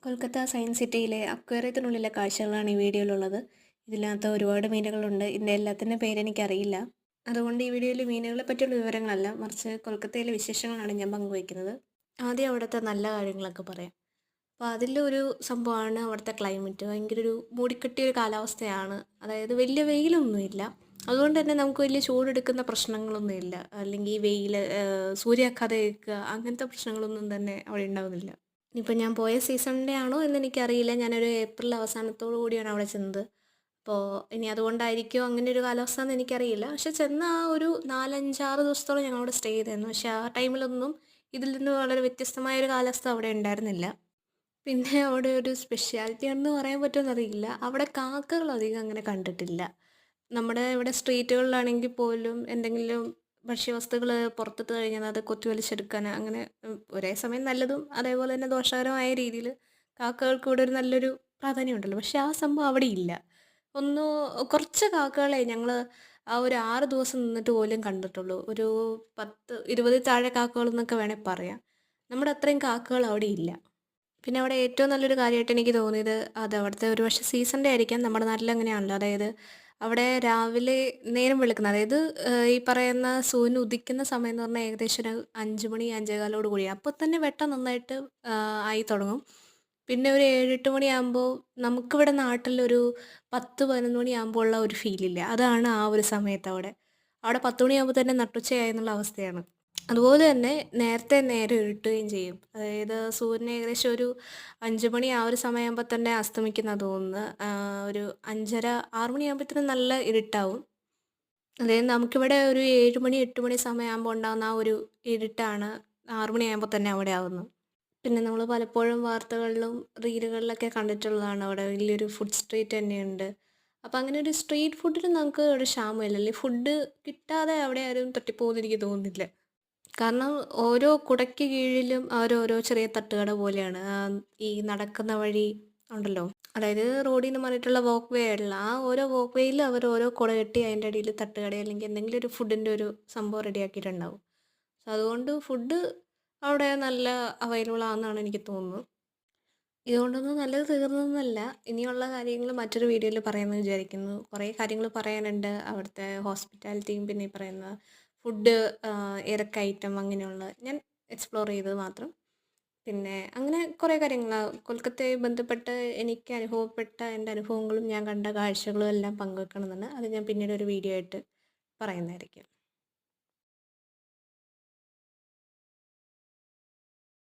Kolkata science സിറ്റിയിലെ അക്വേറിയത്തിനുള്ളിലെ കാഴ്ചകളാണ് ഈ വീഡിയോയിലുള്ളത്. ഇതിനകത്ത് ഒരുപാട് മീനുകളുണ്ട്. ഇതിൻ്റെ എല്ലാത്തിൻ്റെ പേരെനിക്കറിയില്ല. അതുകൊണ്ട് ഈ വീഡിയോയിൽ മീനുകളെ പറ്റിയുള്ള വിവരങ്ങളല്ല, മറിച്ച് കൊൽക്കത്തയിലെ വിശേഷങ്ങളാണ് ഞാൻ പങ്കുവയ്ക്കുന്നത്. ആദ്യം അവിടുത്തെ നല്ല കാര്യങ്ങളൊക്കെ പറയാം. അപ്പോൾ അതിലൊരു സംഭവമാണ് അവിടുത്തെ ക്ലൈമറ്റ്. ഭയങ്കര ഒരു മൂടിക്കെട്ടിയൊരു കാലാവസ്ഥയാണ്. അതായത് വലിയ വെയിലൊന്നുമില്ല. അതുകൊണ്ട് തന്നെ നമുക്ക് വലിയ ചൂടെടുക്കുന്ന പ്രശ്നങ്ങളൊന്നുമില്ല. അല്ലെങ്കിൽ വെയിൽ, സൂര്യാഘാതം ഏൽക്കുക അങ്ങനത്തെ പ്രശ്നങ്ങളൊന്നും തന്നെ അവിടെ ഉണ്ടാവുന്നില്ല. ഇനിയിപ്പോൾ ഞാൻ പോയ സീസണിൻ്റെ ആണോ എന്നെനിക്കറിയില്ല. ഞാനൊരു ഏപ്രിൽ അവസാനത്തോടു കൂടിയാണ് അവിടെ ചെന്നത്. അപ്പോൾ ഇനി അതുകൊണ്ടായിരിക്കുമോ അങ്ങനെ ഒരു കാലാവസ്ഥ എന്ന് എനിക്കറിയില്ല. പക്ഷെ ചെന്ന ആ ഒരു 4, 5, 6 ദിവസത്തോളം ഞങ്ങളവിടെ സ്റ്റേ ചെയ്തിരുന്നു. പക്ഷേ ആ ടൈമിലൊന്നും ഇതിൽ നിന്ന് വളരെ വ്യത്യസ്തമായ ഒരു കാലാവസ്ഥ അവിടെ ഉണ്ടായിരുന്നില്ല. പിന്നെ അവിടെ ഒരു സ്പെഷ്യാലിറ്റി എന്ന് പറയാൻ പറ്റുമെന്നറിയില്ല. അവിടെ കാക്കകൾ അധികം അങ്ങനെ കണ്ടിട്ടില്ല. നമ്മുടെ ഇവിടെ സ്ട്രീറ്റുകളിലാണെങ്കിൽ പോലും എന്തെങ്കിലും ഭക്ഷ്യവസ്തുക്കൾ പുറത്തിട്ട് കഴിഞ്ഞാൽ അത് കൊത്തിവലിച്ചെടുക്കാൻ അങ്ങനെ ഒരേ സമയം നല്ലതും അതേപോലെ തന്നെ ദോഷകരമായ രീതിയിൽ കാക്കകൾക്ക് ഇവിടെ ഒരു നല്ലൊരു പ്രാധാന്യമുണ്ടല്ലോ. പക്ഷേ ആ സംഭവം അവിടെ ഇല്ല. ഒന്ന് കുറച്ച് കാക്കകളെ ഞങ്ങൾ ആ ഒരു 6 ദിവസം നിന്നിട്ട് പോലും കണ്ടിട്ടുള്ളൂ. ഒരു 10, 20 താഴെ കാക്കകളെന്നൊക്കെ വേണേൽ പറയാം. നമ്മുടെ അത്രയും കാക്കകൾ അവിടെ ഇല്ല. പിന്നെ അവിടെ ഏറ്റവും നല്ലൊരു കാര്യമായിട്ട് എനിക്ക് തോന്നിയത് അത് അവിടുത്തെ ഒരു പക്ഷേ സീസണിൻ്റെ ആയിരിക്കാം. നമ്മുടെ നാട്ടിൽ അങ്ങനെയാണല്ലോ. അതായത് അവിടെ രാവിലെ നേരം വെളുക്കുന്ന, അതായത് ഈ പറയുന്ന സൂര്യൻ ഉദിക്കുന്ന സമയം എന്ന് പറഞ്ഞാൽ ഏകദേശം ഒരു 5 മണി 5:15 കൂടി. അപ്പോൾ തന്നെ വെട്ടം നന്നായിട്ട് ആയി തുടങ്ങും. പിന്നെ ഒരു 7, 8 മണിയാകുമ്പോൾ നമുക്കിവിടെ നാട്ടിലൊരു 10, 11 മണിയാകുമ്പോൾ ഉള്ള ഒരു ഫീലില്ല. അതാണ് ആ ഒരു സമയത്ത് അവിടെ. അവിടെ 10 മണിയാകുമ്പോൾ തന്നെ നട്ടുച്ചയായി എന്നുള്ള അവസ്ഥയാണ്. അതുപോലെ തന്നെ നേരത്തെ നേരം ഇരുട്ടുകയും ചെയ്യും. അതായത് സൂര്യൻ ഏകദേശം ഒരു 5 മണി ആ ഒരു സമയമാകുമ്പോൾ തന്നെ അസ്തമിക്കുന്നാ തോന്നുന്നത്. ഒരു 5:30, 6 മണിയാകുമ്പോഴത്തേനും നല്ല ഇരുട്ടാവും. അതായത് നമുക്കിവിടെ ഒരു 7 മണി 8 മണി സമയമാകുമ്പോൾ ഉണ്ടാകുന്ന ആ ഒരു ഇരുട്ടാണ് 6 മണിയാകുമ്പോൾ തന്നെ അവിടെ ആവുന്നത്. പിന്നെ നമ്മൾ പലപ്പോഴും വാർത്തകളിലും റീലുകളിലൊക്കെ കണ്ടിട്ടുള്ളതാണ് അവിടെ വലിയൊരു ഫുഡ് സ്ട്രീറ്റ് തന്നെയുണ്ട്. അപ്പോൾ അങ്ങനെ ഒരു സ്ട്രീറ്റ് ഫുഡിന് നമുക്ക് ഇവിടെ ക്ഷാമമില്ല. അല്ലെങ്കിൽ ഫുഡ് കിട്ടാതെ അവിടെ ആരും തട്ടിപ്പോകുമെന്ന് എനിക്ക് തോന്നുന്നില്ല. കാരണം ഓരോ കുടയ്ക്ക് കീഴിലും ഓരോരോ ചെറിയ തട്ടുകട പോലെയാണ്. ഈ നടക്കുന്ന വഴി ഉണ്ടല്ലോ. അതായത് റോഡിൽ നിന്ന് മാറിയിട്ടുള്ള വാക്ക് വേ ഉള്ള ആ ഓരോ വാക്ക് വേയിലും അവർ ഓരോ കുട കെട്ടി അതിൻ്റെ അടിയിൽ തട്ടുകട അല്ലെങ്കിൽ എന്തെങ്കിലും ഒരു ഫുഡിൻ്റെ ഒരു സംഭവം റെഡിയാക്കിയിട്ടുണ്ടാവും. സോ അതുകൊണ്ട് ഫുഡ് അവിടെ നല്ല അവൈലബിൾ ആണെന്നാണ് എനിക്ക് തോന്നുന്നത്. ഇതുകൊണ്ടൊന്നും നല്ലത് തീർന്നൊന്നുമല്ല. ഇനിയുള്ള കാര്യങ്ങൾ മറ്റൊരു വീഡിയോയിൽ പറയാമെന്ന് വിചാരിക്കുന്നു. കുറേ കാര്യങ്ങൾ പറയാനുണ്ട്. അവിടുത്തെ ഹോസ്പിറ്റാലിറ്റിയും പിന്നെ ഈ പറയുന്ന ഫുഡ്, ഏതൊക്കെ ഐറ്റം അങ്ങനെയുള്ള ഞാൻ എക്സ്പ്ലോർ ചെയ്തത് മാത്രം. പിന്നെ അങ്ങനെ കുറേ കാര്യങ്ങൾ കൊൽക്കത്തയെ ബന്ധപ്പെട്ട് എനിക്ക് അനുഭവപ്പെട്ട എൻ്റെ അനുഭവങ്ങളും ഞാൻ കണ്ട കാഴ്ചകളും എല്ലാം പങ്കുവെക്കണമെന്നുണ്ട്. അത് ഞാൻ പിന്നീട് ഒരു വീഡിയോ ആയിട്ട് പറയുന്നതായിരിക്കും.